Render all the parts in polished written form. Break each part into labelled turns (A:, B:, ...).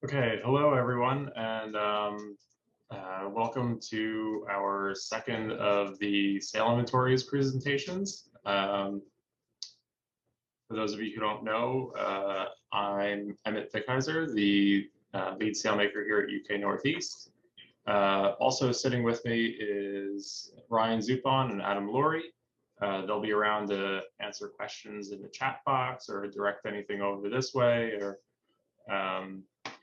A: Okay, hello everyone, and welcome to our second of the sail inventories presentations. For those of you who don't know, I'm Emmett Thickheiser, the lead sailmaker here at UK Northeast. Also sitting with me is Ryan Zupon and Adam Laurie. They'll be around to answer questions in the chat box or direct anything over this way, or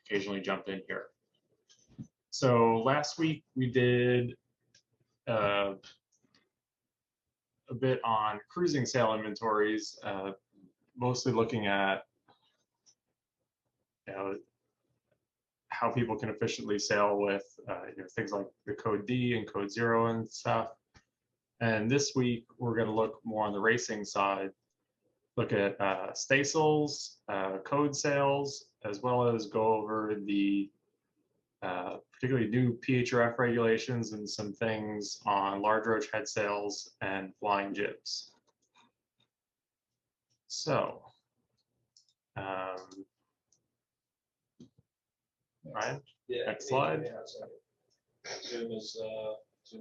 A: occasionally jump in here. So last week we did a bit on cruising sail inventories, mostly looking at how people can efficiently sail with things like the code D and code 0 and stuff. And this week we're going to look more on the racing side, look at staysails, code sails, as well as go over the particularly new PHRF regulations and some things on large roach head sails and flying jibs. So, Ryan, next slide.
B: Zoom is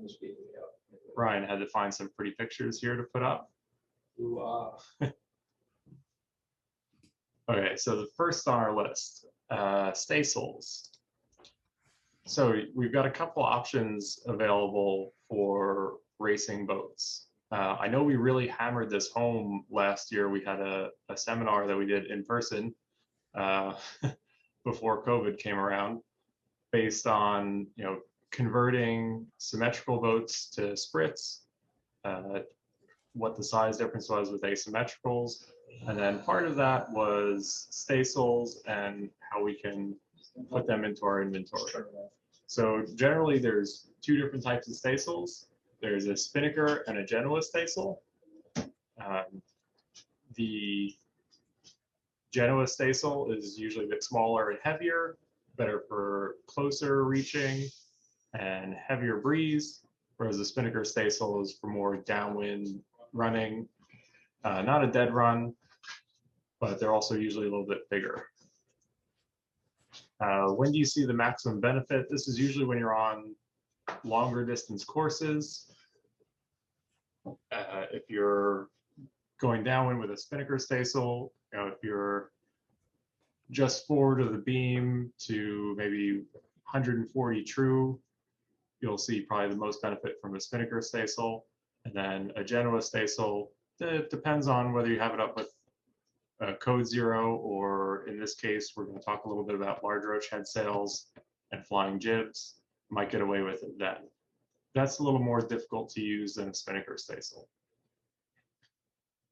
B: speaking out.
A: Ryan had to find some pretty pictures here to put up. Okay, so the first on our list, staysails. So we've got a couple options available for racing boats. I know we really hammered this home last year. We had a seminar that we did in person before COVID came around, based on converting symmetrical boats to sprits, what the size difference was with asymmetricals, and then part of that was staysails and how we can put them into our inventory. So generally there's two different types of staysails. There's a Spinnaker and a Genoa Staysail. The Genoa Staysail is usually a bit smaller and heavier, better for closer reaching and heavier breeze, whereas the Spinnaker Staysail is for more downwind running. Not a dead run, but they're also usually a little bit bigger. When do you see the maximum benefit? This is usually when you're on longer distance courses. If you're going downwind with a Spinnaker Staysail, if you're just forward of the beam to maybe 140 true, you'll see probably the most benefit from a Spinnaker Staysail. And then a Genoa Staysail, it depends on whether you have it up with code 0, or in this case, we're going to talk a little bit about large roach head sails and flying jibs. Might get away with it then. That's a little more difficult to use than a Spinnaker Staysail.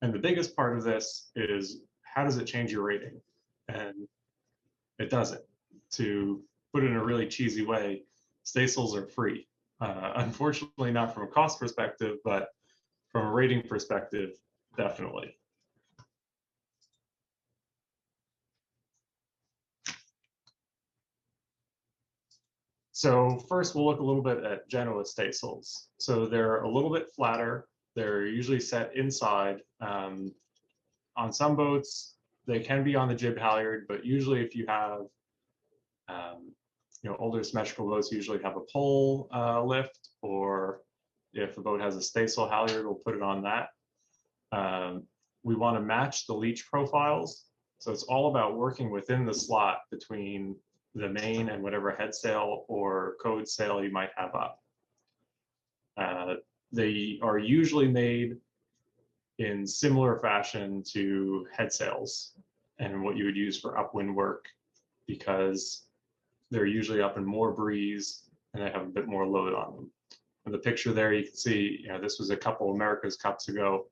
A: And the biggest part of this is, how does it change your rating? And it doesn't. To put it in a really cheesy way, staysails are free. Unfortunately, not from a cost perspective, but from a rating perspective, definitely. So first, we'll look a little bit at Genoa Staysails. So they're a little bit flatter. They're usually set inside. On some boats, they can be on the jib halyard, but usually if you have older symmetrical boats usually have a pole lift, or if the boat has a staysail halyard, we'll put it on that. We want to match the leach profiles. So it's all about working within the slot between the main and whatever head sail or code sail you might have up. They are usually made in similar fashion to head sails and what you would use for upwind work, because they're usually up in more breeze and they have a bit more load on them. In the picture there, you can see, this was a couple America's Cups ago.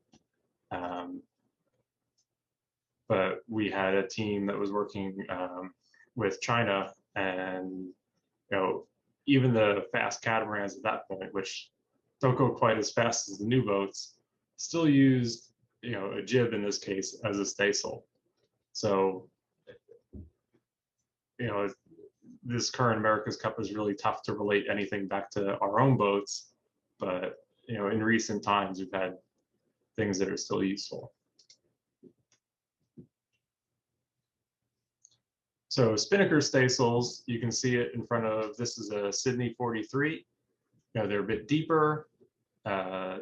A: But we had a team that was working with China, and even the fast catamarans at that point, which don't go quite as fast as the new boats, still used a jib in this case as a staysail. So this current America's Cup is really tough to relate anything back to our own boats, but in recent times we've had things that are still useful. So Spinnaker Staysails, you can see it in front of, this is a Sydney 43. They're a bit deeper. A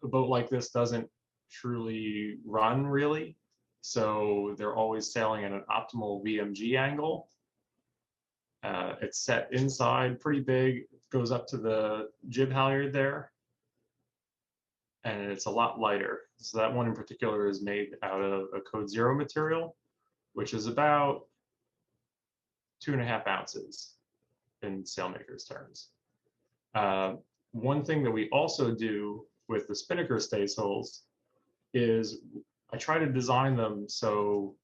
A: boat like this doesn't truly run really. So they're always sailing at an optimal VMG angle. It's set inside, pretty big. It goes up to the jib halyard there. And it's a lot lighter. So that one in particular is made out of a code 0 material, which is about 2.5 ounces in sailmakers terms. One thing that we also do with the Spinnaker Staysails is I try to design them so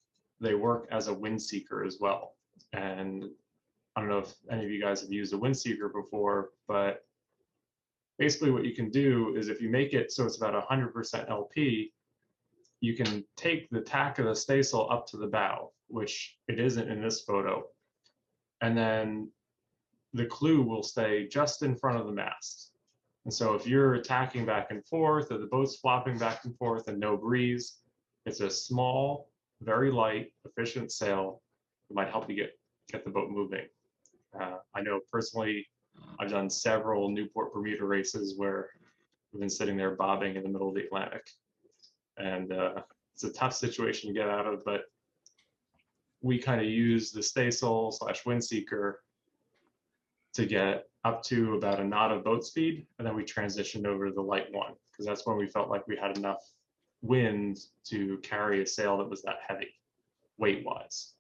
A: they work as a wind seeker as well. And I don't know if any of you guys have used a wind seeker before, but basically what you can do is if you make it so it's about 100% LP, you can take the tack of the staysail up to the bow, which it isn't in this photo. And then the clew will stay just in front of the mast. And so if you're tacking back and forth or the boat's flopping back and forth and no breeze, it's a small, very light, efficient sail that might help you get the boat moving. I know personally, I've done several Newport Bermuda races where we've been sitting there bobbing in the middle of the Atlantic. And it's a tough situation to get out of, but we kind of use the staysail / wind seeker to get up to about a knot of boat speed, and then we transitioned over to the light one because that's when we felt like we had enough wind to carry a sail that was that heavy weight-wise.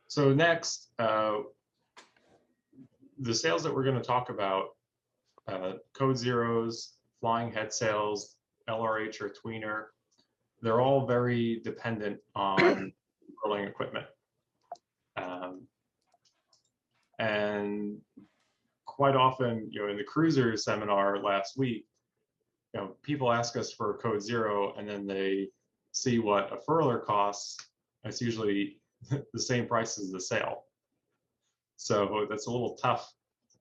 A: So next, the sails that we're going to talk about, code 0s, flying head sails, LRH or tweener, they're all very dependent on furling equipment. And quite often, in the cruiser seminar last week, people ask us for a code 0 and then they see what a furler costs. It's usually the same price as the sail. So that's a little tough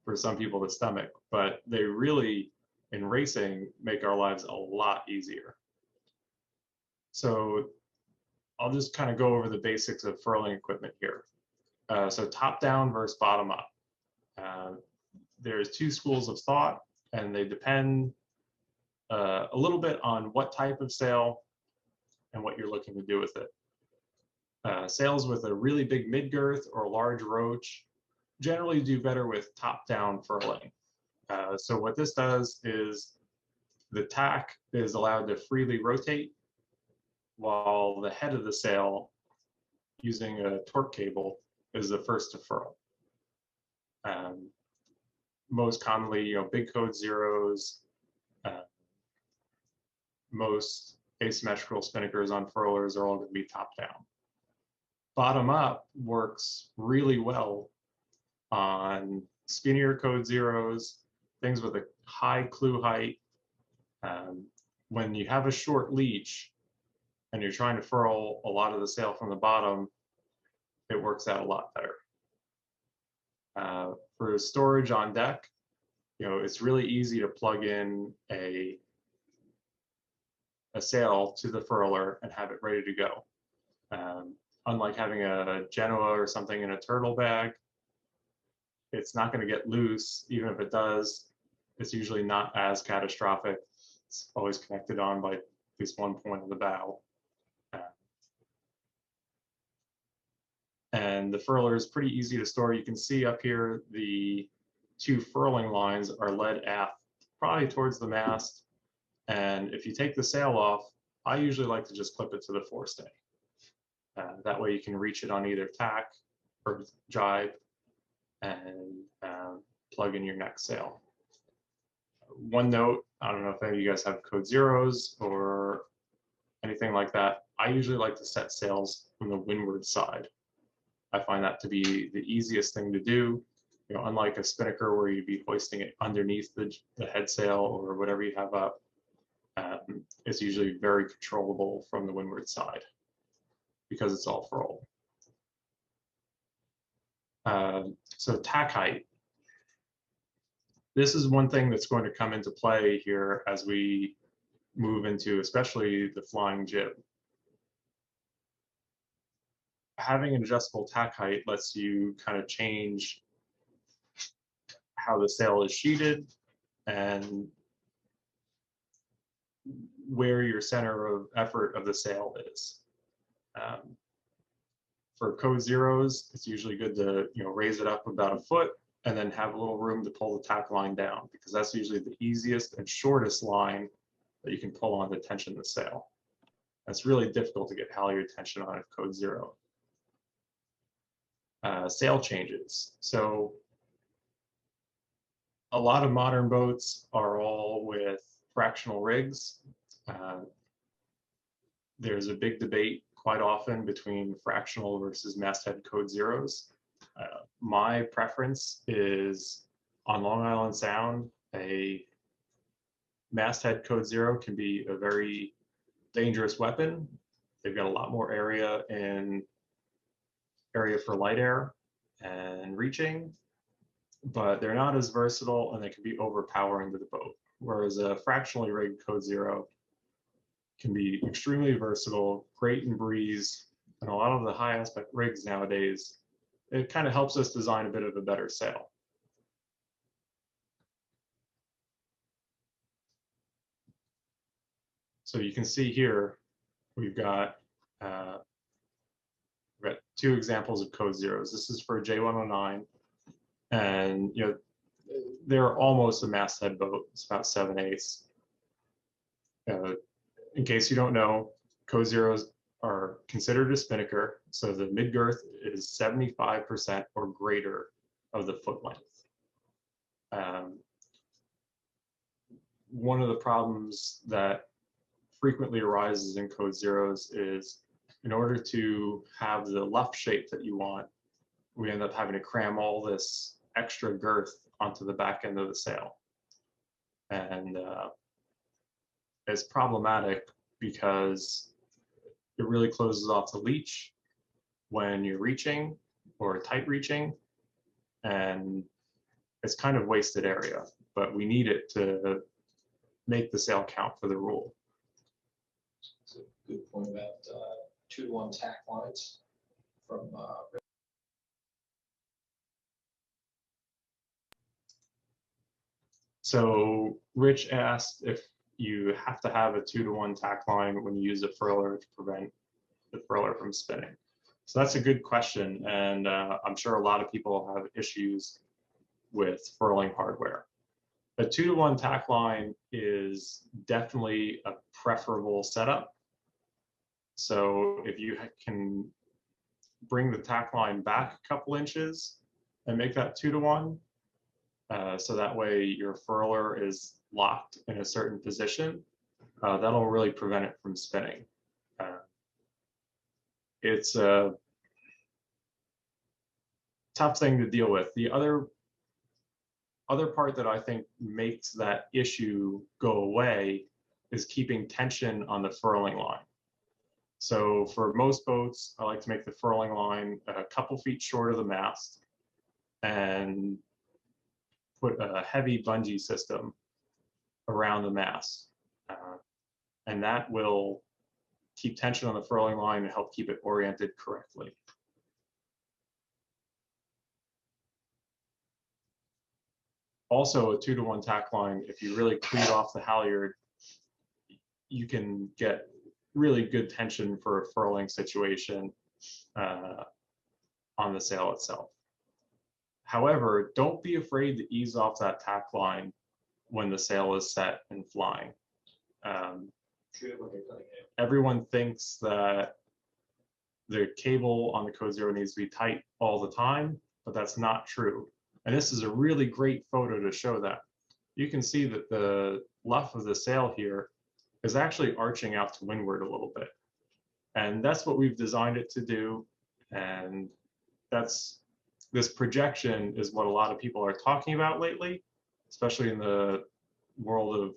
A: for some people to stomach, but they really, in racing, make our lives a lot easier. So I'll just kind of go over the basics of furling equipment here. So top down versus bottom up. There's two schools of thought, and they depend a little bit on what type of sail and what you're looking to do with it. Sails with a really big mid-girth or a large roach generally do better with top-down furling. So what this does is the tack is allowed to freely rotate while the head of the sail, using a torque cable, is the first to furl. Most commonly, big code 0s, most asymmetrical spinnakers on furlers are all going to be top down. Bottom up works really well on skinnier code 0s, things with a high clew height. When you have a short leach and you're trying to furl a lot of the sail from the bottom, it works out a lot better. For storage on deck, it's really easy to plug in a sail to the furler and have it ready to go. Unlike having a Genoa or something in a turtle bag, it's not going to get loose. Even if it does, it's usually not as catastrophic. It's always connected on by at least one point of the bow. And the furler is pretty easy to store. You can see up here the two furling lines are led aft, probably towards the mast. And if you take the sail off, I usually like to just clip it to the forestay. That way you can reach it on either tack or jibe and plug in your next sail. One note, I don't know if any of you guys have code 0s or anything like that. I usually like to set sails from the windward side. I find that to be the easiest thing to do. Unlike a spinnaker where you'd be hoisting it underneath the head sail or whatever you have up, it's usually very controllable from the windward side because it's all furled. So tack height. This is one thing that's going to come into play here as we move into, especially the flying jib. Having an adjustable tack height lets you kind of change how the sail is sheeted and where your center of effort of the sail is. For code zeros, it's usually good to raise it up about a foot and then have a little room to pull the tack line down, because that's usually the easiest and shortest line that you can pull on to tension the sail. It's really difficult to get halyard tension on at code zero. Sail changes. So a lot of modern boats are all with fractional rigs. There's a big debate quite often between fractional versus masthead code zeros. My preference is on Long Island Sound, a masthead code zero can be a very dangerous weapon. They've got a lot more area for light air and reaching, but they're not as versatile and they can be overpowering to the boat. Whereas a fractionally rigged code zero can be extremely versatile, great in breeze, and a lot of the high aspect rigs nowadays, it kind of helps us design a bit of a better sail. So you can see here, we've got two examples of code zeros. This is for a J109, and they're almost a masthead boat. It's about 7/8. In case you don't know, code zeros are considered a spinnaker, so the mid girth is 75% or greater of the foot length. One of the problems that frequently arises in code zeros is, in order to have the luff shape that you want, we end up having to cram all this extra girth onto the back end of the sail. And it's problematic because it really closes off the leach when you're reaching or tight reaching, and it's kind of wasted area, but we need it to make the sail count for the rule.
B: It's a good point about 2-to-1 tack lines from
A: So Rich asked if you have to have a 2-to-1 tack line when you use a furler to prevent the furler from spinning. So that's a good question, and I'm sure a lot of people have issues with furling hardware. A 2-to-1 tack line is definitely a preferable setup. So if you can bring the tack line back a couple inches and make that 2-to-1, so that way your furler is locked in a certain position, that'll really prevent it from spinning. It's a tough thing to deal with. The other part that I think makes that issue go away is keeping tension on the furling line. So for most boats, I like to make the furling line a couple feet short of the mast and put a heavy bungee system around the mast. And that will keep tension on the furling line and help keep it oriented correctly. Also, a 2-to-1 tack line, if you really cleat off the halyard, you can get really good tension for a furling situation on the sail itself. However, don't be afraid to ease off that tack line when the sail is set and flying. Everyone thinks that the cable on the code zero needs to be tight all the time, but that's not true. And this is a really great photo to show that. You can see that the luff of the sail here is actually arching out to windward a little bit. And that's what we've designed it to do. And this projection is what a lot of people are talking about lately, especially in the world of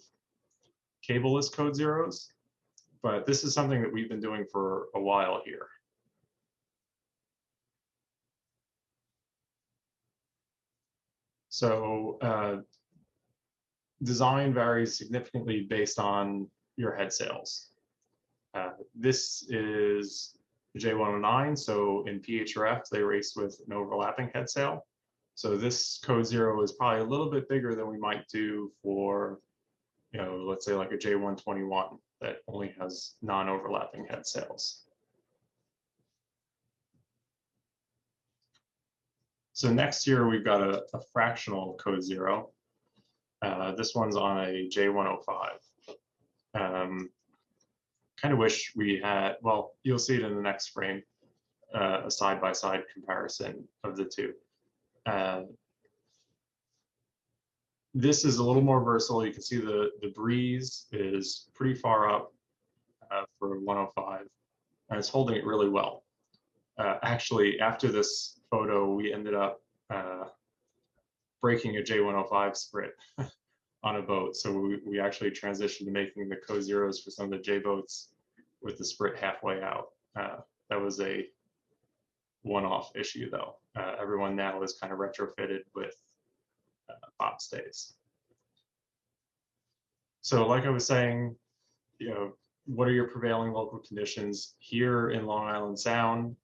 A: cableless code zeros. But this is something that we've been doing for a while here. So design varies significantly based on your headsails. This is the J109, so in PHRF they race with an overlapping headsail. So this code 0 is probably a little bit bigger than we might do for, let's say like a J121 that only has non-overlapping headsails. So next year we've got a fractional code 0. This one's on a J105. Kind of wish we had, well, you'll see it in the next frame, a side-by-side comparison of the two. This is a little more versatile. You can see the breeze is pretty far up for 105, and it's holding it really well. Actually, after this photo, we ended up breaking a J105 sprit on a boat. So we actually transitioned to making the code 0s for some of the J boats with the sprit halfway out. That was a one-off issue though. Everyone now is kind of retrofitted with bot stays. So like I was saying, what are your prevailing local conditions? Here in Long Island Sound,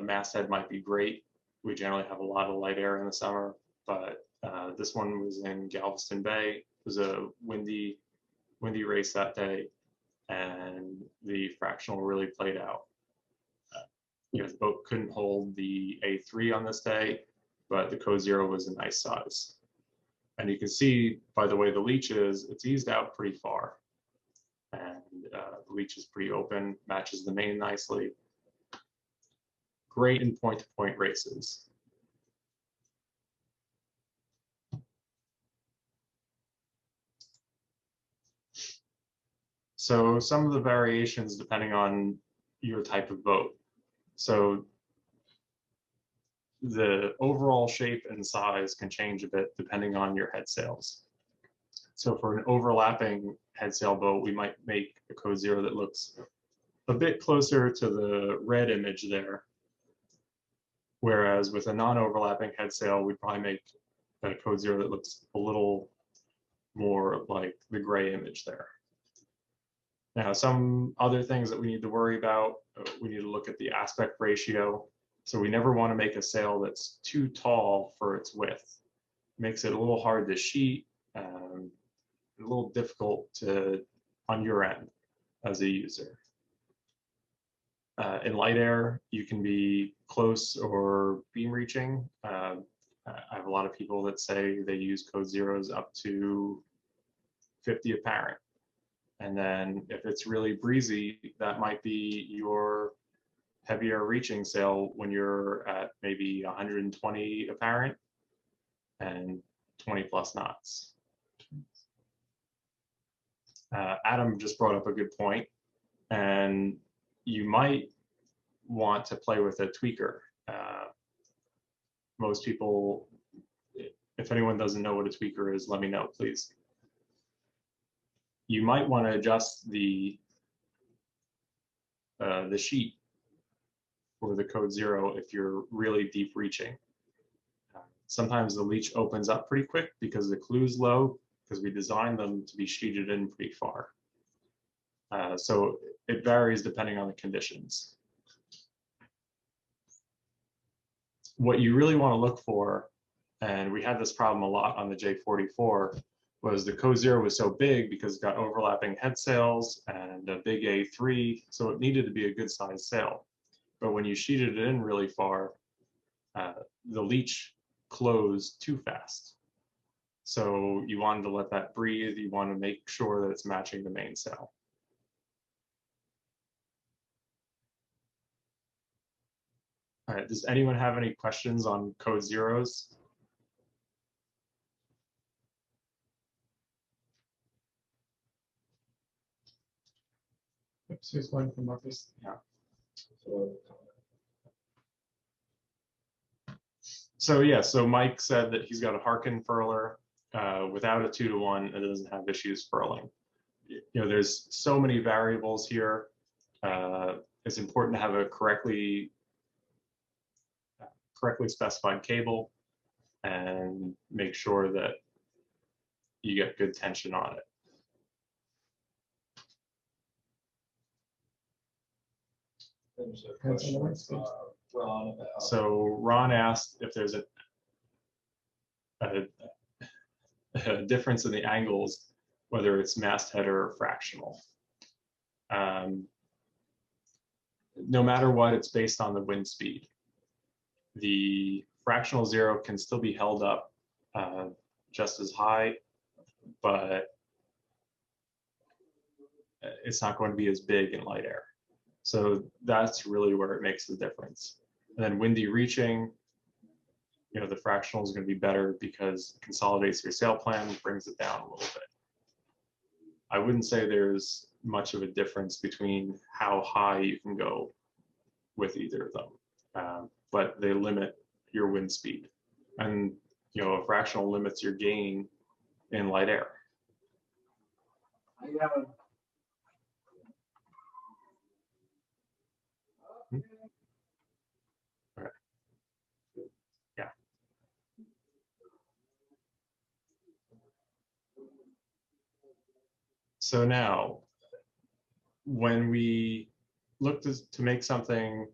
A: masthead might be great. We generally have a lot of light air in the summer, but this one was in Galveston Bay. It was a windy race that day, and the fractional really played out. The boat couldn't hold the A3 on this day, but the code 0 was a nice size. And you can see by the way the leech is, it's eased out pretty far. And the leech is pretty open, matches the main nicely. Great in point-to-point races. So some of the variations depending on your type of boat. So the overall shape and size can change a bit depending on your headsails. So for an overlapping headsail boat, we might make a code 0 that looks a bit closer to the red image there. Whereas with a non-overlapping headsail, we'd probably make a code 0 that looks a little more like the gray image there. Now, some other things that we need to worry about, we need to look at the aspect ratio. So we never want to make a sail that's too tall for its width. It makes it a little hard to sheet, a little difficult on your end as a user. In light air, you can be close or beam reaching. I have a lot of people that say they use code 0s up to 50 apparent. And then if it's really breezy, that might be your heavier reaching sail when you're at maybe 120 apparent and 20 plus knots. Adam just brought up a good point, and you might want to play with a tweaker. Most people, if anyone doesn't know what a tweaker is, let me know, please. You might want to adjust the sheet for the code 0 if you're really deep reaching. Sometimes the leech opens up pretty quick because the clue's low, because we designed them to be sheeted in pretty far. So it varies depending on the conditions. What you really want to look for, and we had this problem a lot on the J44, was the code 0 was so big because it got overlapping headsails and a big A3, so it needed to be a good sized sail. But when you sheeted it in really far, the leech closed too fast. So you wanted to let that breathe. You want to make sure that it's matching the main sail. All right, does anyone have any questions on code 0s? Oops, here's one from Marcus. Yeah. So Mike said that he's got a Harkin furler without a 2-to-1 and doesn't have issues furling. There's so many variables here. It's important to have a correctly specified cable and make sure that you get good tension on it.
B: There's a question from Ron about.
A: So Ron asked if there's a difference in the angles, whether it's masthead or fractional. No matter what, it's based on the wind speed. The fractional zero can still be held up just as high, but it's not going to be as big in light air. So that's really where it makes the difference. And then windy reaching, you know, the fractional is going to be better because it consolidates your sail plan, brings it down a little bit. I wouldn't say there's much of a difference between how high you can go with either of them, but they limit your wind speed. And, you know, a fractional limits your gain in light air. Okay. Yeah. So now, when we look to make something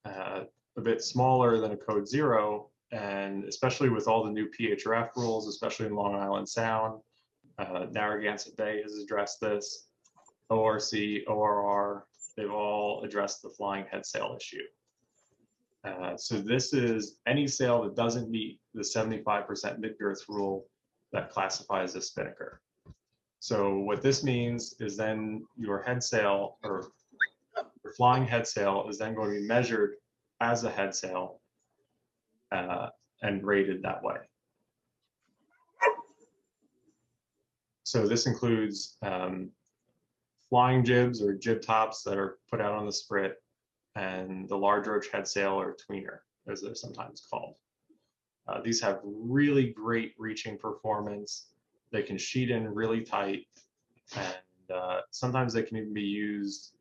A: a bit smaller than a code zero, and especially with all the new PHRF rules, especially in Long Island Sound, Narragansett Bay has addressed this, ORC, ORR, they've all addressed the flying head sail issue. So this is any sail that doesn't meet the 75% mid-girth rule that classifies as spinnaker. So what this means is then your head sail, or your flying head sail, is then going to be measured as a head sail and rated that way. So this includes flying jibs or jib tops that are put out on the sprit, and the large roach head sail, or tweener, as they're sometimes called. These have really great reaching performance. They can sheet in really tight, and sometimes they can even be used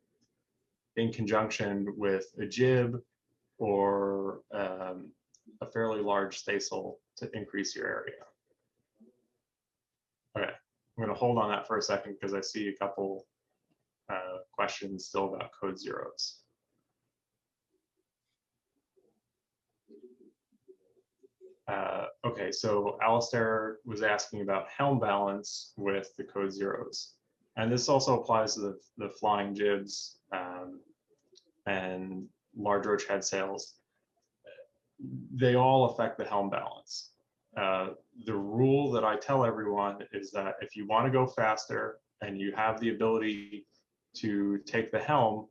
A: in conjunction with a jib or a fairly large staysail to increase your area. Okay, I'm going to hold on that for a second because I see a couple questions still about code zeros. Okay, so Alistair was asking about helm balance with the code zeros. And this also applies to the flying jibs and large roach head sails. They all affect the helm balance. The rule that I tell everyone is that if you want to go faster and you have the ability to take the helm,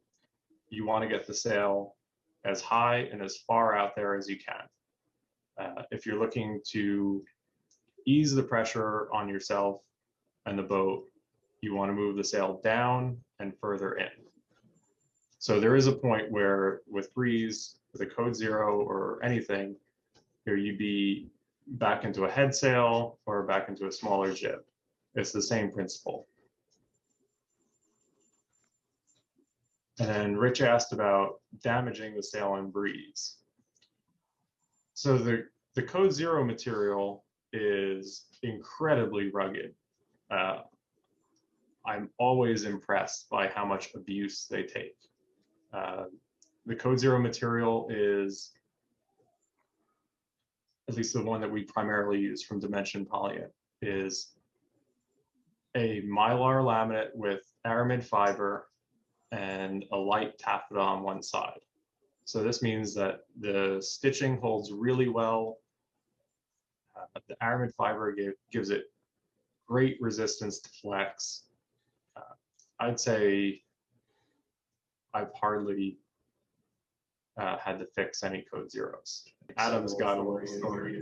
A: you want to get the sail as high and as far out there as you can. If you're looking to ease the pressure on yourself and the boat, you want to move the sail down and further in. So there is a point where with breeze, with a code zero or anything, here you'd be back into a head sail or back into a smaller jib. It's the same principle. And Rich asked about damaging the sail in breeze. So the code zero material is incredibly rugged. I'm always impressed by how much abuse they take. The code zero material is, at least the one that we primarily use from Dimension Polyant, is a mylar laminate with aramid fiber and a light taffeta on one side. So this means that the stitching holds really well. The aramid fiber gives it great resistance to flex. I'd say I've hardly had to fix any code zeros. Adam's got a little story.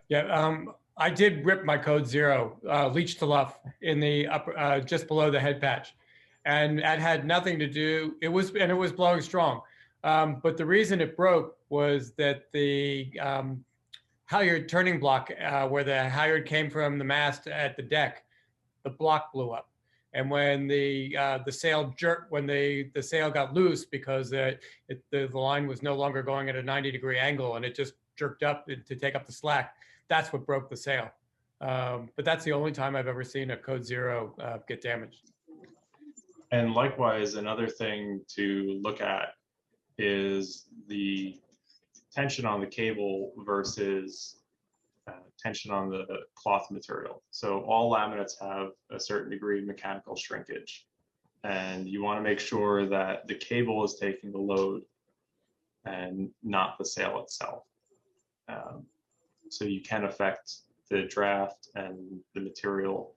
C: Yeah, I did rip my code zero, leech to luff, in the upper, just below the head patch, and that had nothing to do. It was blowing strong, but the reason it broke was that the halyard turning block, where the halyard came from the mast at the deck, the block blew up. And when the sail jerked, when the sail got loose because the line was no longer going at a 90-degree angle and it just jerked up to take up the slack, that's what broke the sail. But that's the only time I've ever seen a code zero get damaged.
A: And likewise, another thing to look at is the tension on the cable versus tension on the cloth material. So all laminates have a certain degree of mechanical shrinkage, and you want to make sure that the cable is taking the load and not the sail itself. So you can affect the draft and the material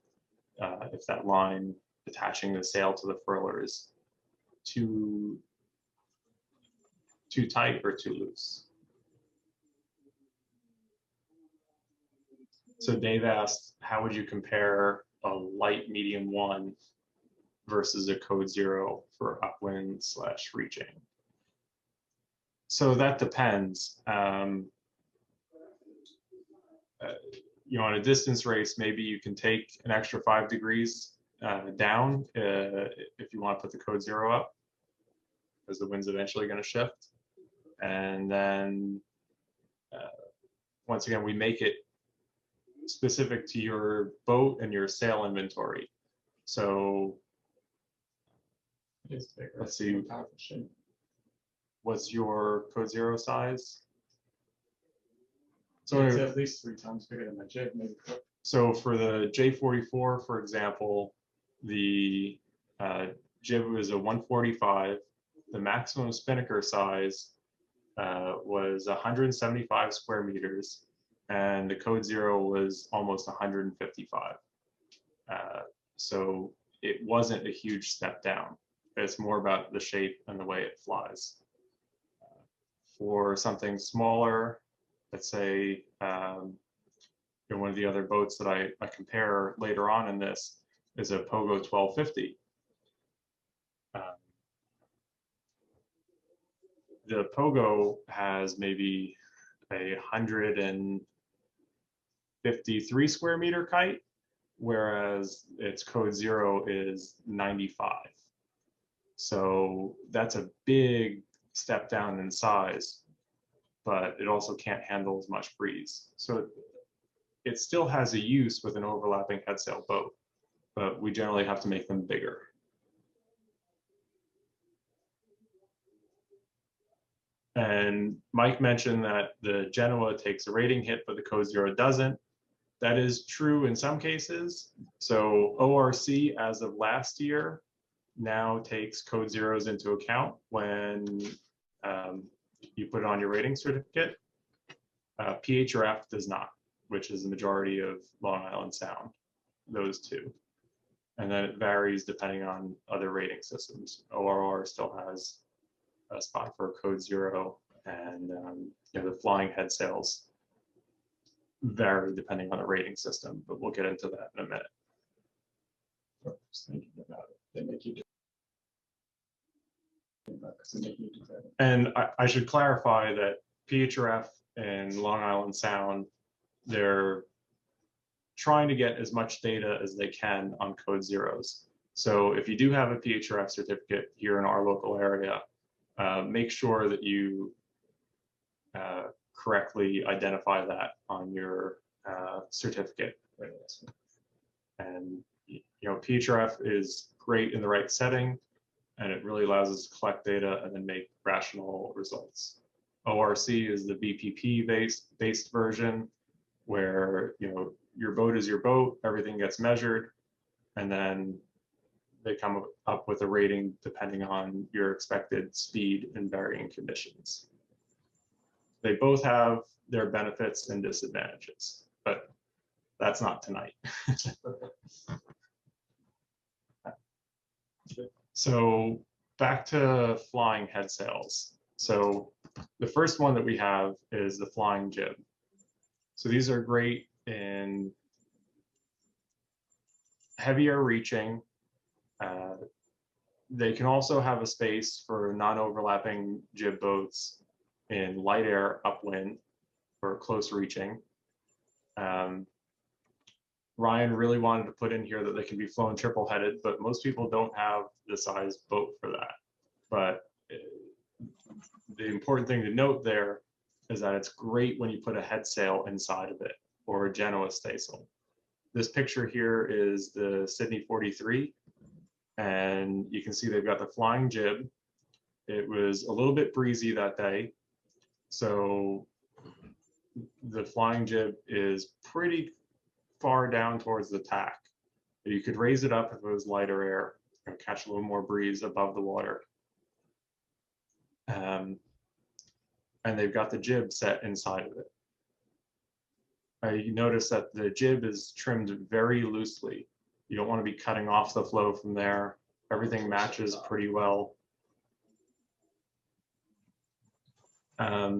A: if that line attaching the sail to the furler is too tight or too loose. So Dave asked, how would you compare a light medium 1 versus a code 0 for upwind / reaching? So that depends. On a distance race, maybe you can take an extra 5 degrees down if you want to put the code 0 up, because the wind's eventually going to shift. And then once again, we make it specific to your boat and your sail inventory. So let's see, what's your code 0 size?
D: So it's at least 3 times bigger than my jib, maybe.
A: So for the J44, for example, the jib was a 145. The maximum Spinnaker size was 175 square meters, and the code 0 was almost 155. So it wasn't a huge step down. It's more about the shape and the way it flies. For something smaller, let's say one of the other boats that I compare later on in this is a Pogo 1250. The Pogo has maybe a 153 square meter kite, whereas its code 0 is 95. So that's a big step down in size, but it also can't handle as much breeze. So it still has a use with an overlapping headsail boat, but we generally have to make them bigger. And Mike mentioned that the Genoa takes a rating hit, but the code 0 doesn't. That is true in some cases. So ORC, as of last year, now takes code 0s into account when you put it on your rating certificate. PHRF does not, which is the majority of Long Island Sound, those two. And then it varies depending on other rating systems. ORR still has a spot for code 0, and the flying headsails vary depending on the rating system, but we'll get into that in a minute.
D: Just thinking about it, they make you do it.
A: And I should clarify that PHRF and Long Island Sound, they're trying to get as much data as they can on code 0s. So if you do have a PHRF certificate here in our local area, make sure that you correctly identify that on your certificate. And PHRF is great in the right setting, and it really allows us to collect data and then make rational results. ORC is the BPP based version, where your boat is your boat, everything gets measured, and then they come up with a rating depending on your expected speed in varying conditions. They both have their benefits and disadvantages, but that's not tonight. So back to flying headsails. So the first one that we have is the flying jib. So these are great in heavier reaching. They can also have a space for non-overlapping jib boats in light air upwind for close reaching. Ryan really wanted to put in here that they can be flown triple-headed, but most people don't have the size boat for that. But the important thing to note there is that it's great when you put a headsail inside of it, or a Genoa Staysail. This picture here is the Sydney 43, And you can see they've got the flying jib. It was a little bit breezy that day, so the flying jib is pretty far down towards the tack. You could raise it up if it was lighter air and catch a little more breeze above the water. And they've got the jib set inside of it. You notice that the jib is trimmed very loosely. You don't want to be cutting off the flow from there. Everything matches pretty well.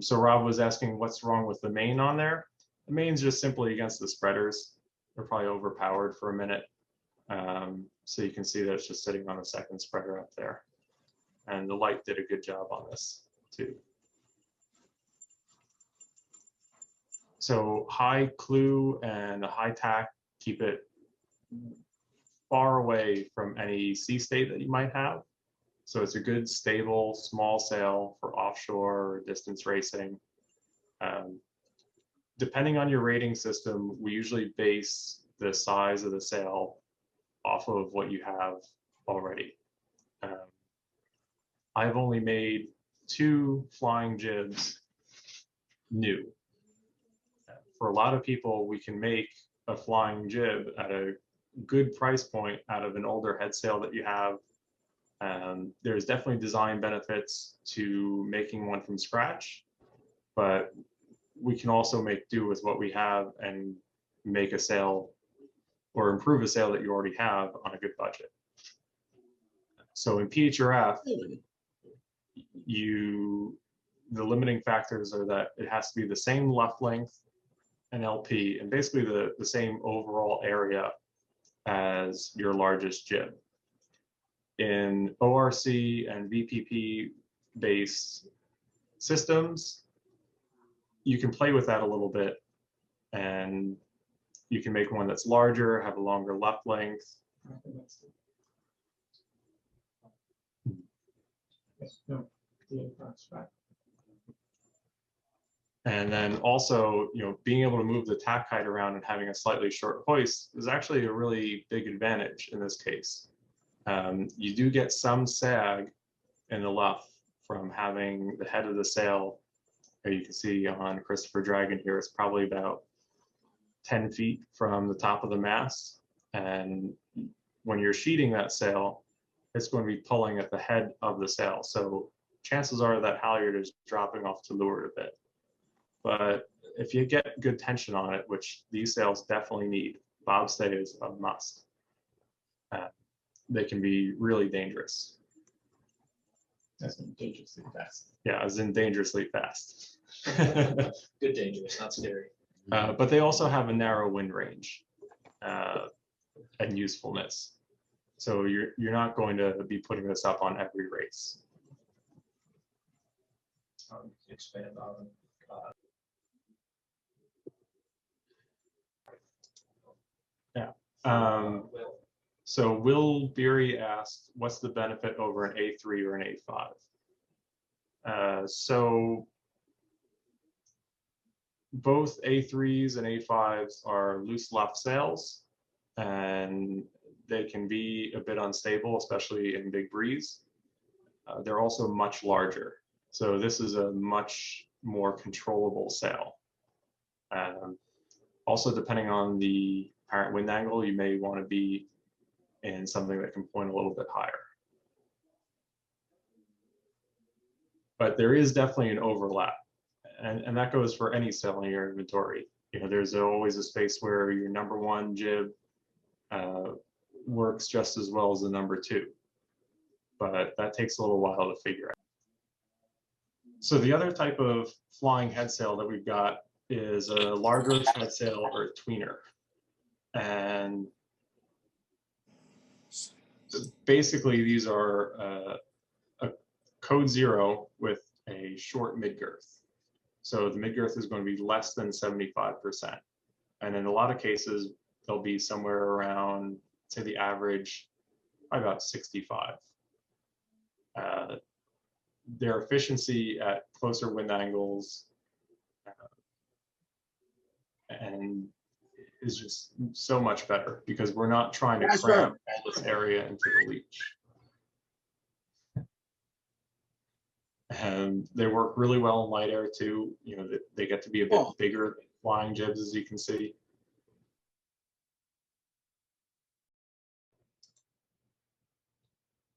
A: So Rob was asking what's wrong with the main on there. The main's just simply against the spreaders. They're probably overpowered for a minute. So you can see that it's just sitting on a second spreader up there. And the light did a good job on this too. So high clue and a high tack, keep it far away from any sea state that you might have. So it's a good, stable, small sail for offshore or distance racing. Depending on your rating system, we usually base the size of the sail off of what you have already. I've only made 2 flying jibs new. For a lot of people, we can make a flying jib at a good price point out of an older head sail that you have. There's definitely design benefits to making one from scratch, but we can also make do with what we have and make a sail or improve a sail that you already have on a good budget. So in PHRF, the limiting factors are that it has to be the same left length and LP, and basically the same overall area as your largest jib. In ORC and VPP based systems, you can play with that a little bit, and you can make one that's larger, have a longer left length. And then also, being able to move the tack height around and having a slightly short hoist is actually a really big advantage in this case. You do get some sag in the luff from having the head of the sail, you can see on Christopher Dragon here, it's probably about 10 feet from the top of the mast. And when you're sheeting that sail, it's going to be pulling at the head of the sail. So chances are that halyard is dropping off to leeward a bit. But if you get good tension on it, which these sails definitely need, bobstay is a must. They can be really dangerous.
D: That's dangerously fast.
A: Yeah, as in dangerously fast.
B: Good dangerous, not scary.
A: But they also have a narrow wind range and usefulness. So you're not going to be putting this up on every race.
B: Expand on.
A: So Will Beery asked, what's the benefit over an A3 or an A5? So both A3s and A5s are loose luff sails, and they can be a bit unstable, especially in big breeze. They're also much larger. So this is a much more controllable sail. Also, depending on the apparent wind angle, you may want to be in something that can point a little bit higher. But there is definitely an overlap, and that goes for any sail in your inventory. There's always a space where your #1 jib works just as well as the #2, but that takes a little while to figure out. So the other type of flying head sail that we've got is a large head sail or a tweener. And basically these are a code 0 with a short midgirth. So the midgirth is going to be less than 75%. And in a lot of cases, they'll be somewhere around, say the average, about 65. Their efficiency at closer wind angles and is just so much better because we're not trying to cram all this area into the leech. And they work really well in light air too. You know, they get to be a bit
E: Oh.
A: bigger than flying jibs, as you can see.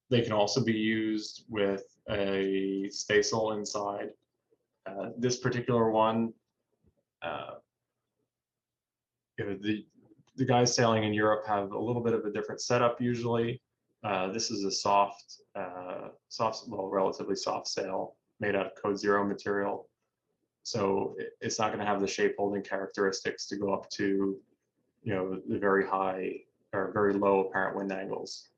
A: They can also be used with a staysail inside. This particular one, you know, the guys sailing in Europe have a little bit of a different setup usually. This is a well, relatively soft sail made out of code 0 material. So it's not going to have the shape holding characteristics to go up to, you know, the very high or very low apparent wind angles.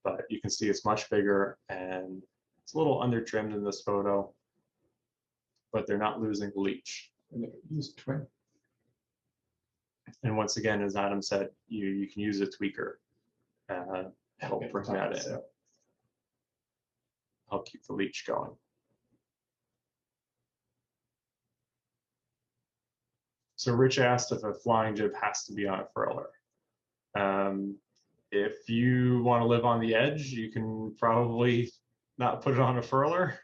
A: But you can see it's much bigger and it's a little under trimmed in this photo, but they're not losing the leach.
D: And they use twin.
A: And once again, as Adam said, you can use a tweaker to help
D: Get the
A: bring
D: top
A: that
D: of the
A: in,
D: sail.
A: help keep the leach going. So Rich asked if a flying jib has to be on a furler. If you want to live on the edge, you can probably not put it on a furler.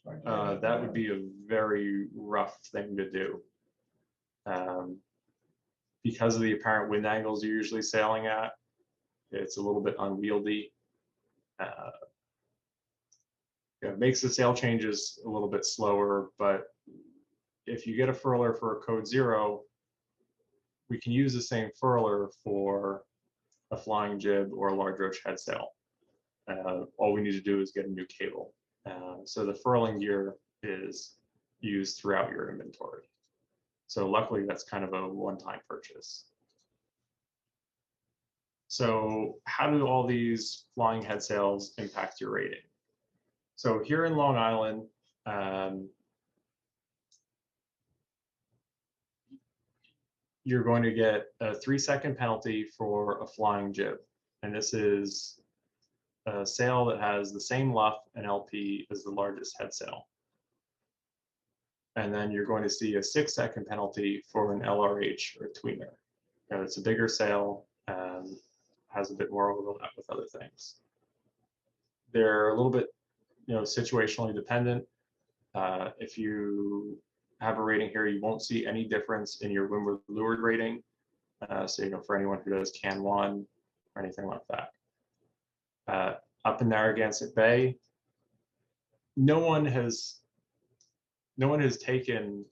A: That would be a very rough thing to do. Because of the apparent wind angles you're usually sailing at, it's a little bit unwieldy. It makes the sail changes a little bit slower, but if you get a furler for a code 0, we can use the same furler for a flying jib or a large roach head sail. All we need to do is get a new cable. So the furling gear is used throughout your inventory. So luckily that's kind of a one-time purchase. So how do all these flying head sails impact your rating? So here in Long Island, you're going to get a 3-second penalty for a flying jib. And this is a sail that has the same luff and LP as the largest head sail. And then you're going to see a 6-second penalty for an LRH or tweener. And it's a bigger sail and has a bit more overlap with other things. They're a little bit, you know, situationally dependent. If you have a rating here, you won't see any difference in your windward leeward rating. So, you know, for anyone who does Can 1 or anything like that. Up in Narragansett Bay, no one has taken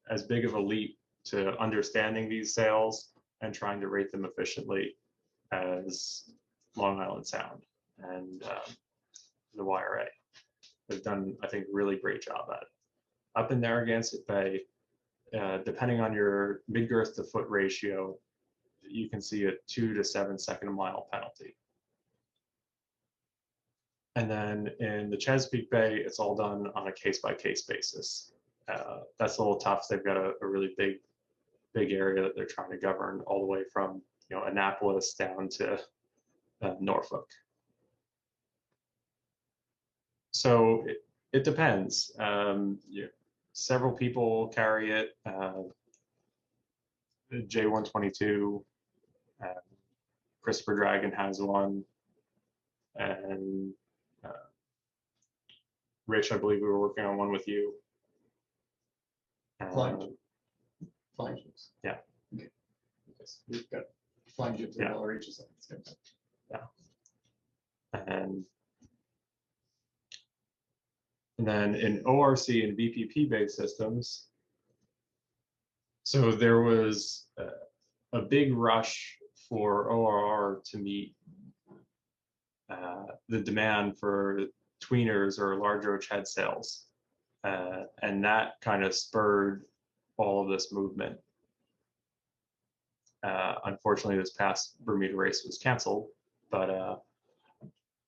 A: as big of a leap to understanding these sails and trying to rate them efficiently as Long Island Sound and the YRA. They've done, I think, a really great job at it. Up in Narragansett Bay, depending on your mid-girth to foot ratio, you can see a 2 to 7 second a mile penalty. And then in the Chesapeake Bay, it's all done on a case-by-case basis. That's a little tough. They've got a really big area that they're trying to govern, all the way from, you know, Annapolis down to Norfolk. So it depends. Several people carry it. The J122, Christopher Dragon has one, and Rich, I believe we were working on one with you.
D: Flying jibs.
A: Yeah.
D: Okay. Yes, we've got flying jibs and
A: Yeah.
D: LRHs at the same time.
A: And then in ORC and VPP based systems, so there was a big rush for ORR to meet the demand for tweeners or large roach head sails. And that kind of spurred all of this movement. Unfortunately, this past Bermuda race was canceled, but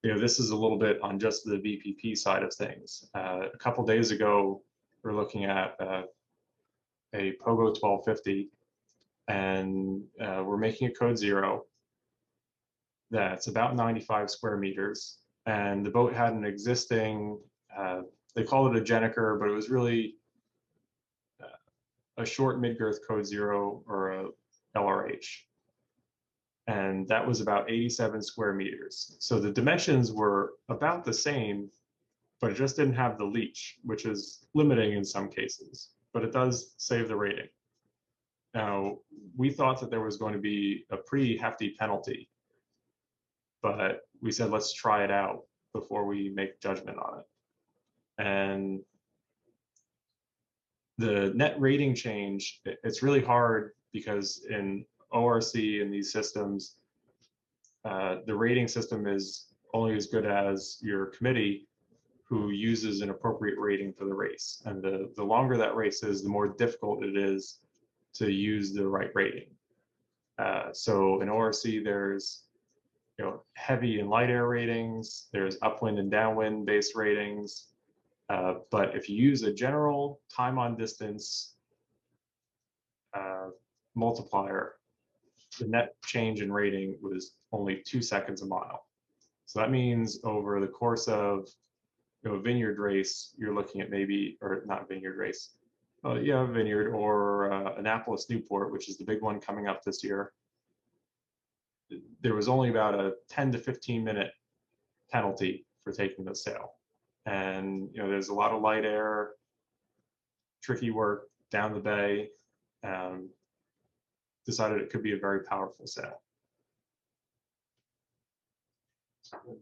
A: you know, this is a little bit on just the VPP side of things. A couple days ago, we're looking at a Pogo 1250, and we're making a code 0 that's about 95 square meters. And the boat had an existing, they called it a Gennaker, but it was really a short mid-girth code 0 or a LRH. And that was about 87 square meters. So the dimensions were about the same, but it just didn't have the leach, which is limiting in some cases, but it does save the rating. Now, we thought that there was going to be a pretty hefty penalty, but we said, let's try it out before we make judgment on it. And the net rating change, it's really hard because in ORC and these systems, the rating system is only as good as your committee who uses an appropriate rating for the race. And the longer that race is, the more difficult it is to use the right rating. So in ORC, there's heavy and light air ratings, there's upwind and downwind based ratings. But if you use a general time on distance multiplier, the net change in rating was only 2 seconds a mile. So that means over the course of a vineyard race, you're looking at maybe, or not vineyard race, yeah, vineyard or Annapolis Newport, which is the big one coming up this year. There was only about a 10 to 15 minute penalty for taking the sail. And there's a lot of light air, tricky work down the bay. Decided it could be a very powerful sail.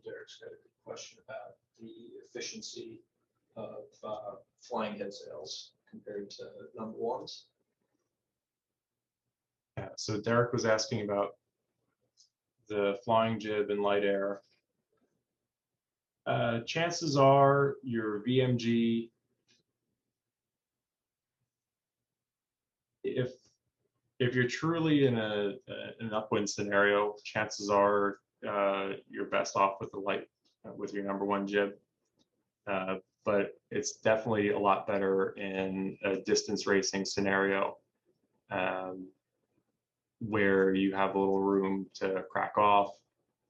B: Derek's got a good question about the efficiency of flying head sails compared to number ones.
A: Yeah, so Derek was asking about the flying jib and light air. Chances are your VMG, if you're truly in an upwind scenario, chances are you're best off with the light, with your number one jib. But it's definitely a lot better in a distance racing scenario where you have a little room to crack off,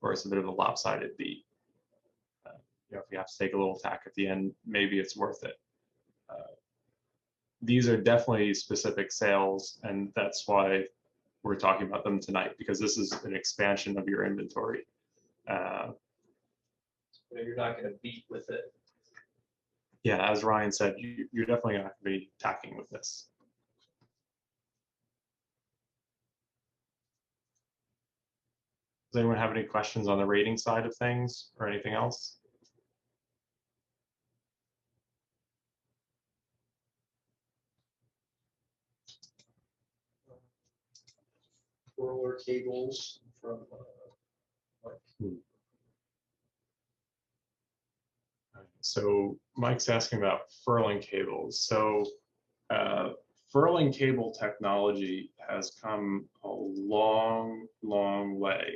A: or it's a bit of a lopsided beat. If you have to take a little tack at the end, maybe it's worth it. These are definitely specific sails, and that's why we're talking about them tonight, because this is an expansion of your inventory.
B: You're not going to beat with it.
A: Yeah, as Ryan said, you're definitely going to have to be tacking with this. Does anyone have any questions on the rating side of things or anything else?
B: Furler cables from
A: So Mike's asking about furling cables. So furling cable technology has come a long, long way.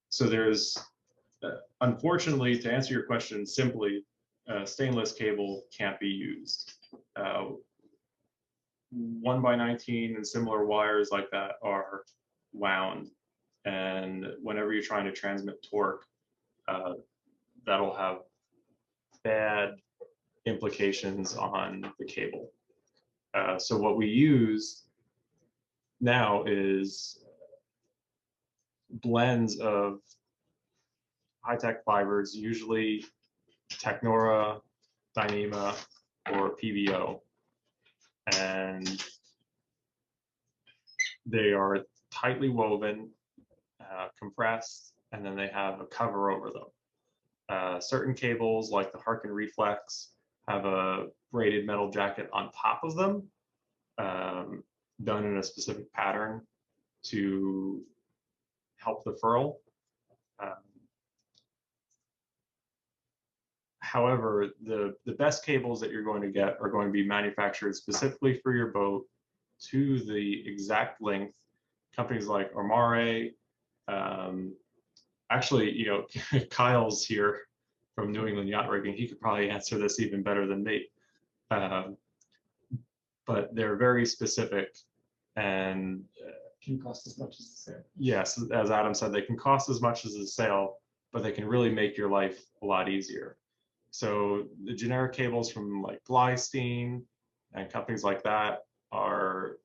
A: So there's, unfortunately, to answer your question simply, stainless cable can't be used. 1x19 and similar wires like that are wound, and whenever you're trying to transmit torque, that'll have bad implications on the cable. So what we use now is blends of high-tech fibers, usually Technora, Dyneema, or PVO. And they are tightly woven, compressed, and then they have a cover over them. Certain cables, like the Harken Reflex, have a braided metal jacket on top of them, done in a specific pattern to help the furl. However, the best cables that you're going to get are going to be manufactured specifically for your boat to the exact length. Companies like Ormare, actually, Kyle's here from New England Yacht Rigging. He could probably answer this even better than me. But they're very specific and
D: Can cost as much as the sail.
A: yes, as Adam said, they can cost as much as a sail, but they can really make your life a lot easier. So the generic cables from like Blystein and companies like that are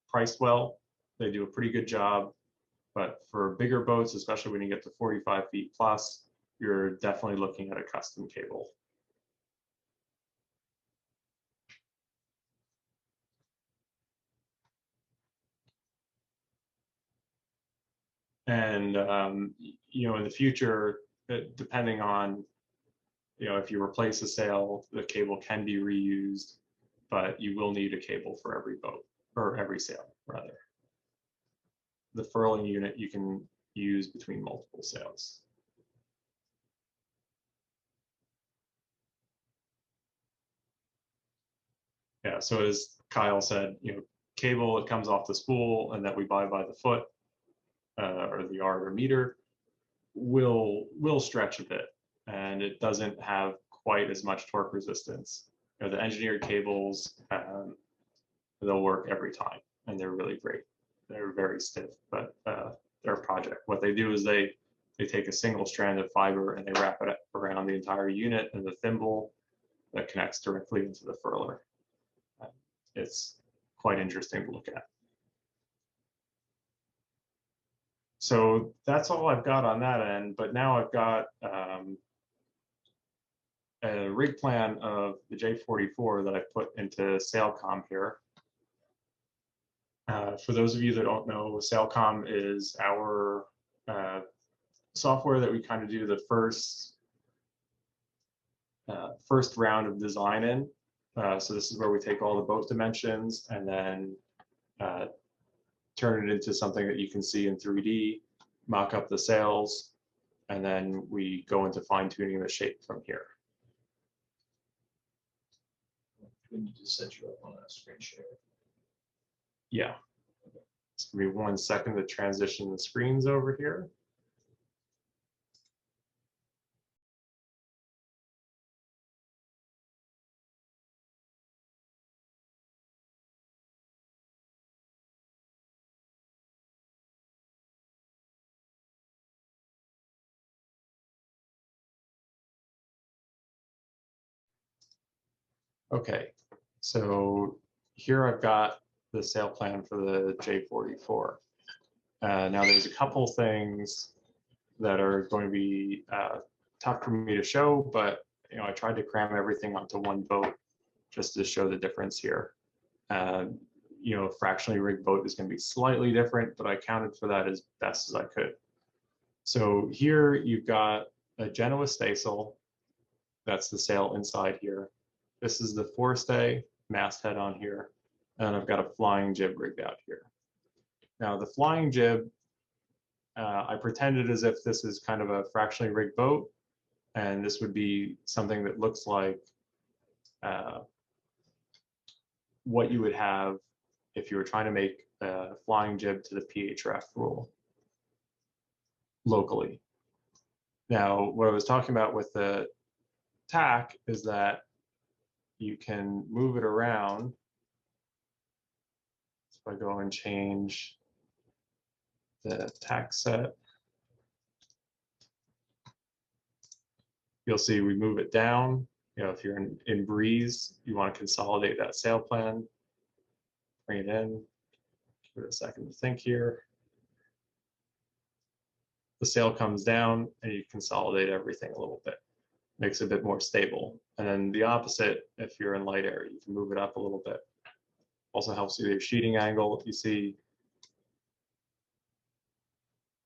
A: priced well. They do a pretty good job. But for bigger boats, especially when you get to 45 feet plus, you're definitely looking at a custom cable. And you know, in the future, depending on, you know, if you replace a sail, the cable can be reused, but you will need a cable for every boat, or every sail rather. The furling unit you can use between multiple sails. Yeah, so as Kyle said, you know, cable, it comes off the spool and that we buy by the foot or the yard or meter will stretch a bit, and it doesn't have quite as much torque resistance. You know, the engineered cables, they'll work every time, and they're really great. They're very stiff, but they're a project. What they do is they take a single strand of fiber and they wrap it around the entire unit and the thimble that connects directly into the furler. It's quite interesting to look at. So that's all I've got on that end, but now I've got a rig plan of the J44 that I put into Sailcom here. For those of you that don't know, Sailcom is our software that we kind of do the first round of design in. So this is where we take all the boat dimensions and then turn it into something that you can see in 3D, mock up the sails, and then we go into fine tuning the shape from here.
B: We need to set you up on a screen share.
A: Yeah. It's gonna be 1 second to transition the screens over here. Okay, so here I've got the sail plan for the J44. Now there's a couple things that are going to be tough for me to show, but you know, I tried to cram everything onto one boat just to show the difference here. You know, a fractionally rigged boat is going to be slightly different, but I accounted for that as best as I could. So here you've got a Genoa Staysail. That's the sail inside here. This is the forestay masthead on here, and I've got a flying jib rigged out here. Now the flying jib, I pretended as if this is kind of a fractionally rigged boat, and this would be something that looks like what you would have if you were trying to make a flying jib to the PHRF rule locally. Now, what I was talking about with the tack is that you can move it around. So if I go and change the tack set, you'll see we move it down. You know, if you're in breeze, you want to consolidate that sail plan, bring it in, give it a second to think here. The sail comes down and you consolidate everything a little bit, makes it a bit more stable. And then the opposite, if you're in light air, you can move it up a little bit. Also helps with your sheeting angle. You see,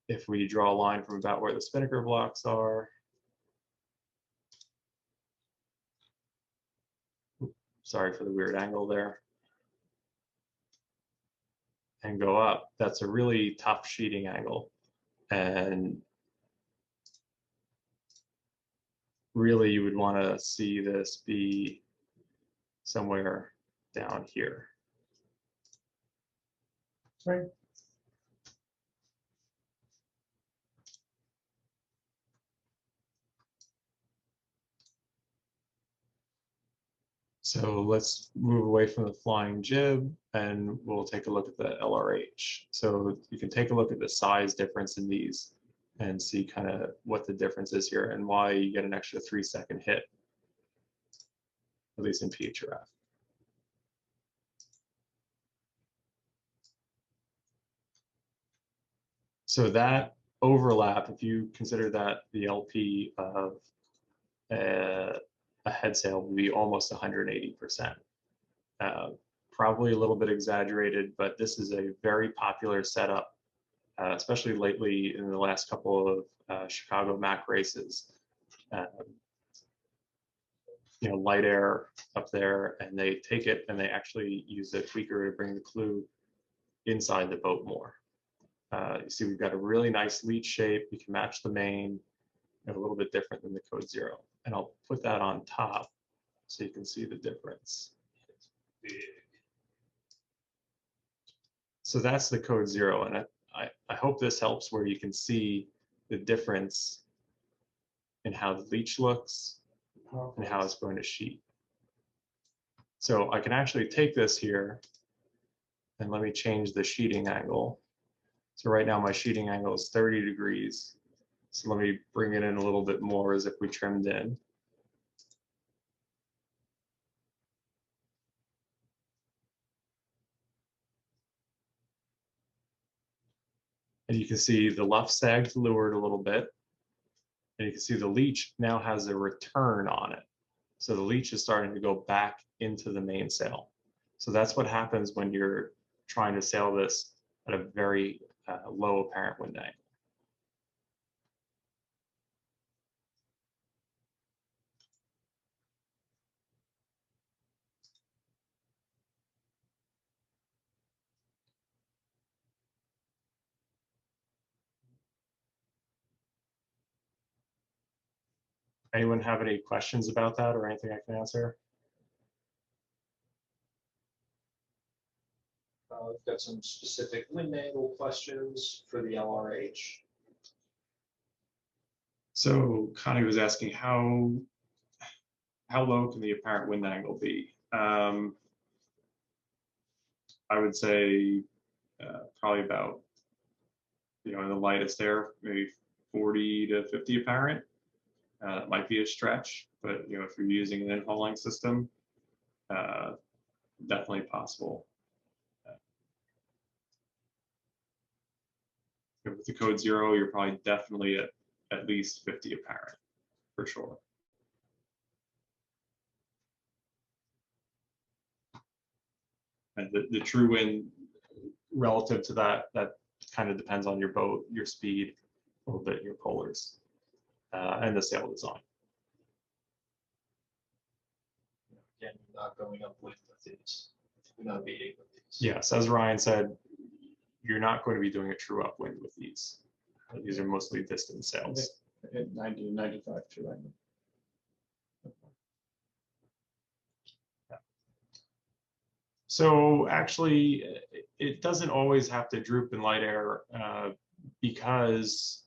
A: if we draw a line from about where the spinnaker blocks are, sorry for the weird angle there, and go up, that's a really tough sheeting angle. And really you would want to see this be somewhere down here. Right. So let's move away from the flying jib and we'll take a look at the LRH. So you can take a look at the size difference in these and see kind of what the difference is here and why you get an extra 3-second hit, at least in PHRF. So that overlap, if you consider that the LP of a head sail, would be almost 180%. Probably a little bit exaggerated, but this is a very popular setup, especially lately in the last couple of Chicago Mac races. You know, light air up there, and they take it and they actually use a tweaker to bring the clue inside the boat more. You see, we've got a really nice leech shape. You can match the main, and a little bit different than the Code Zero. And I'll put that on top so you can see the difference. So that's the Code Zero, and I hope this helps where you can see the difference in how the leech looks and how it's going to sheet. So I can actually take this here and let me change the sheeting angle. So right now my sheeting angle is 30 degrees. So let me bring it in a little bit more as if we trimmed in. And you can see the luff sagged leeward a little bit. And you can see the leech now has a return on it. So the leech is starting to go back into the mainsail. So that's what happens when you're trying to sail this at a very low apparent wind angle. Anyone have any questions about that or anything I can answer?
B: We've got some specific wind angle questions for the LRH.
A: So Connie was asking how low can the apparent wind angle be? I would say probably about, you know, in the lightest air, maybe 40 to 50 apparent. It might be a stretch, but you know, if you're using an in-hauling system, definitely possible. With the Code Zero, you're probably definitely at least 50 apparent, for sure. And the true wind relative to that kind of depends on your boat, your speed, a little bit your polars, and the sail design.
B: Again, you're not going upwind with these. You're not beating with these.
A: Yes, as Ryan said, you're not going to be doing a true upwind with these. These are mostly distance sails.
D: At 90, 95 true angle.
A: So actually, it doesn't always have to droop in light air because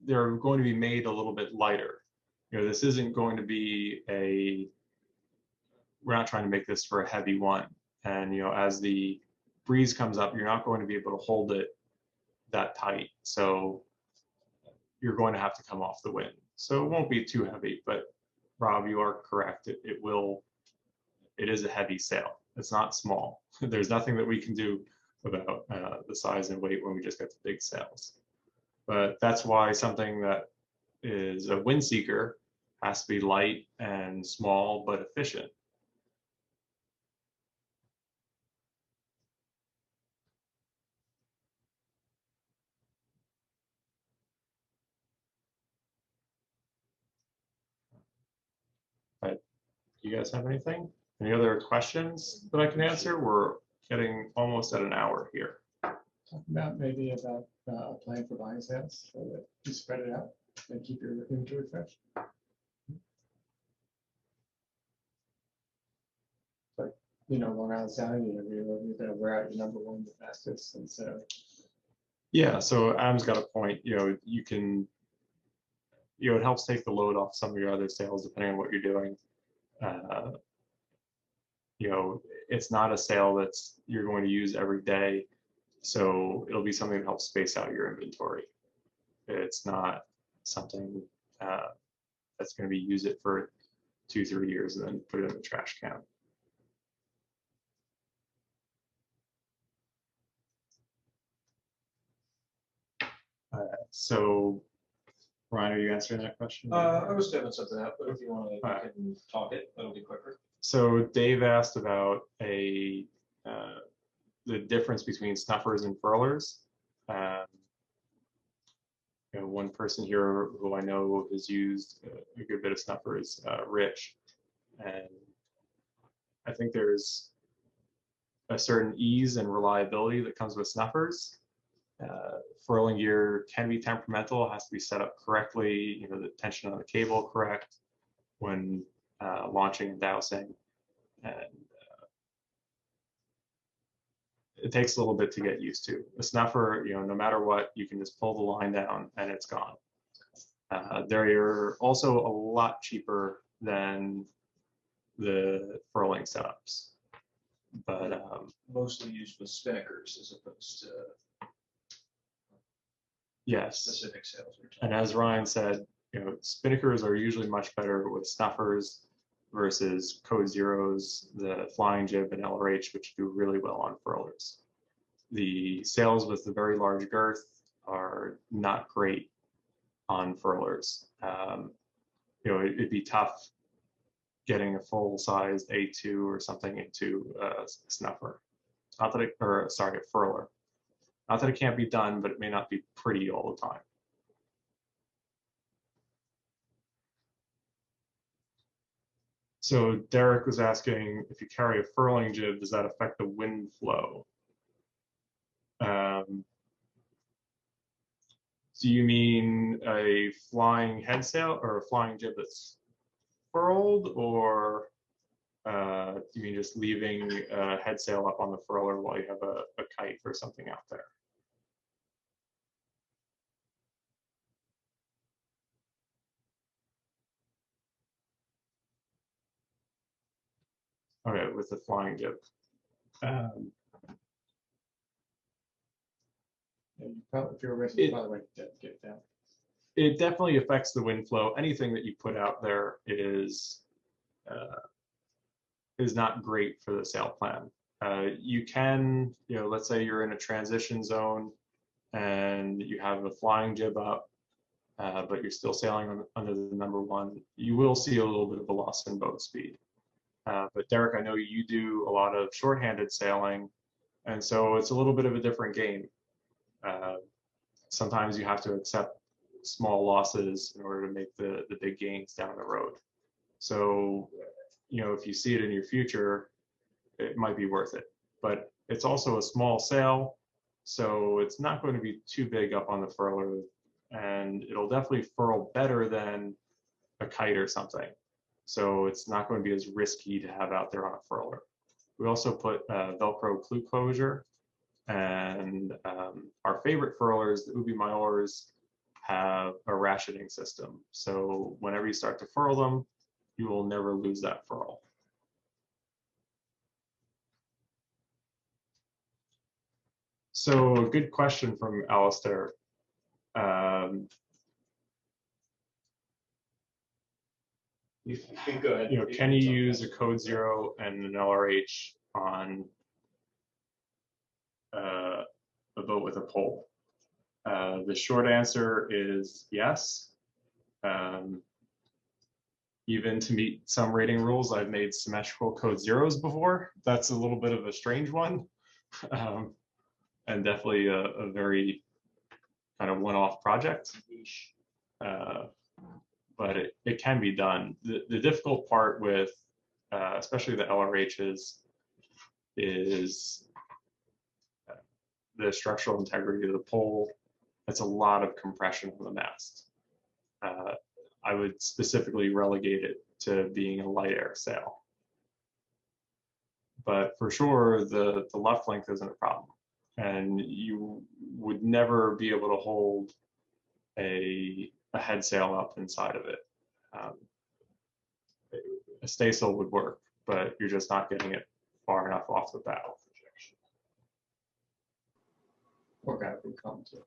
A: they're going to be made a little bit lighter. You know, this isn't going to be we're not trying to make this for a heavy one. And, you know, as the breeze comes up, you're not going to be able to hold it that tight. So you're going to have to come off the wind. So it won't be too heavy, but Rob, you are correct. It is a heavy sail. It's not small. There's nothing that we can do about the size and weight when we just got the big sails. But that's why something that is a wind seeker has to be light and small, but efficient. But do you guys have anything? Any other questions that I can answer? We're getting almost at an hour here.
D: Talk about maybe about a plan for buying sales so that you spread it out and keep your inventory fresh. But you know, Long Island Sound, you know, you're going to wear out your number one the fastest, and so.
A: Yeah, so Adam's got a point. You know, you can, you know, it helps take the load off some of your other sales depending on what you're doing. You know, it's not a sail that's you're going to use every day. So it'll be something that helps space out your inventory. It's not something that's going to be use it for 2-3 years and then put it in the trash can. So, Ryan, are you answering that question?
B: I was having something out, but if you want to,
A: Alright.
B: you can talk it, that'll be quicker.
A: So Dave asked about the difference between snuffers and furlers. One person here who I know has used a good bit of snuffers, Rich, and I think there's a certain ease and reliability that comes with snuffers. Furling gear can be temperamental, it has to be set up correctly, the tension on the cable correct when launching and dowsing. And it takes a little bit to get used to. A snuffer, no matter what, you can just pull the line down and it's gone. They're also a lot cheaper than the furling setups, but
B: Mostly used with spinnakers as opposed to
A: yes.
B: specific sails.
A: And as Ryan said, spinnakers are usually much better with snuffers versus code zeros, the flying jib and LRH, which do really well on furlers. The sails with the very large girth are not great on furlers. It'd be tough getting a full-sized A2 or something into a snuffer. Not that a furler. Not that it can't be done, but it may not be pretty all the time. So Derek was asking, if you carry a furling jib, does that affect the wind flow? Do you mean a flying headsail or a flying jib that's furled, or do you mean just leaving a headsail up on the furler while you have a kite or something out there? Okay, with the flying jib.
D: If you're racing, you probably won't get it down.
A: It definitely affects the wind flow. Anything that you put out there is not great for the sail plan. You can, let's say you're in a transition zone and you have a flying jib up, but you're still sailing under the number one, you will see a little bit of a loss in boat speed. But Derek, I know you do a lot of shorthanded sailing, and so it's a little bit of a different game. Sometimes you have to accept small losses in order to make the big gains down the road. So, if you see it in your future, it might be worth it. But it's also a small sail, so it's not going to be too big up on the furler, and it'll definitely furl better than a kite or something. So it's not going to be as risky to have out there on a furler. We also put Velcro clue closure, and our favorite furlers, the Ubi Mayors, have a ratcheting system. So whenever you start to furl them, you will never lose that furl. So a good question from Alistair.
B: Go ahead.
A: Can you use a code zero and an LRH on a boat with a pole? The short answer is yes. Even to meet some rating rules, I've made symmetrical code zeros before. That's a little bit of a strange one, and definitely a very kind of one-off project. But it can be done. The difficult part with, especially the LRHs, is the structural integrity of the pole. It's a lot of compression on the mast. I would specifically relegate it to being a light air sail. But for sure, the luff length isn't a problem. And you would never be able to hold a head sail up inside of it. A staysail would work, but you're just not getting it far enough off the bow.
D: Or that would come to it.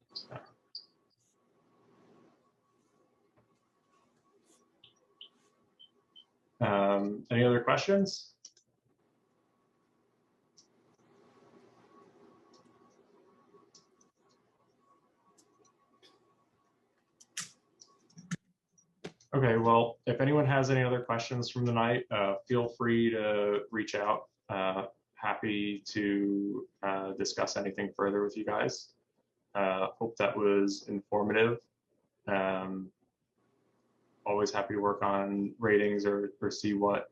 A: Any other questions? Okay, well, if anyone has any other questions from the night, feel free to reach out. Happy to discuss anything further with you guys. Hope that was informative. Always happy to work on ratings or see what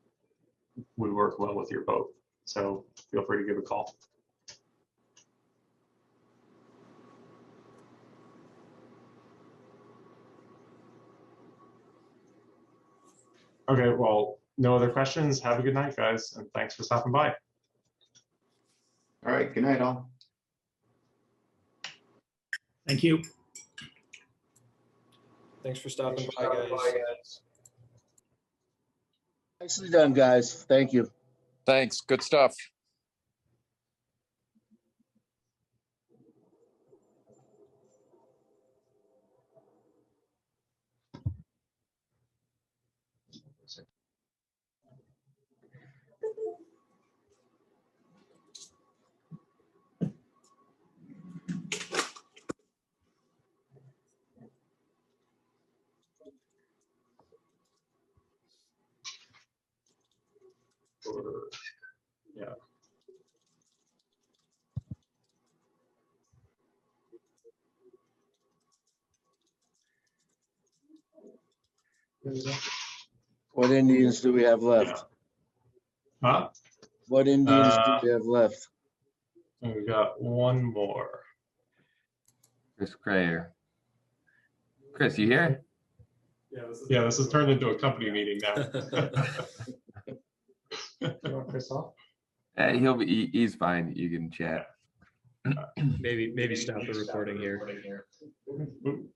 A: would work well with your boat. So feel free to give a call. Okay, well, no other questions. Have a good night, guys, and thanks for stopping by.
E: All right, good night, all.
F: Thank you.
B: Thanks for stopping by, guys.
G: Nicely done, guys. Thank you.
H: Thanks. Good stuff.
A: Yeah.
G: What Indians do we have left?
A: Huh?
G: What Indians do we have left?
A: And we got one more.
I: Chris Crayer. Chris, you here?
A: Yeah, this has turned into a company meeting now.
D: You want Chris off?
I: He'll be. He's fine. You can chat.
F: Maybe stop the recording here.
A: Oop.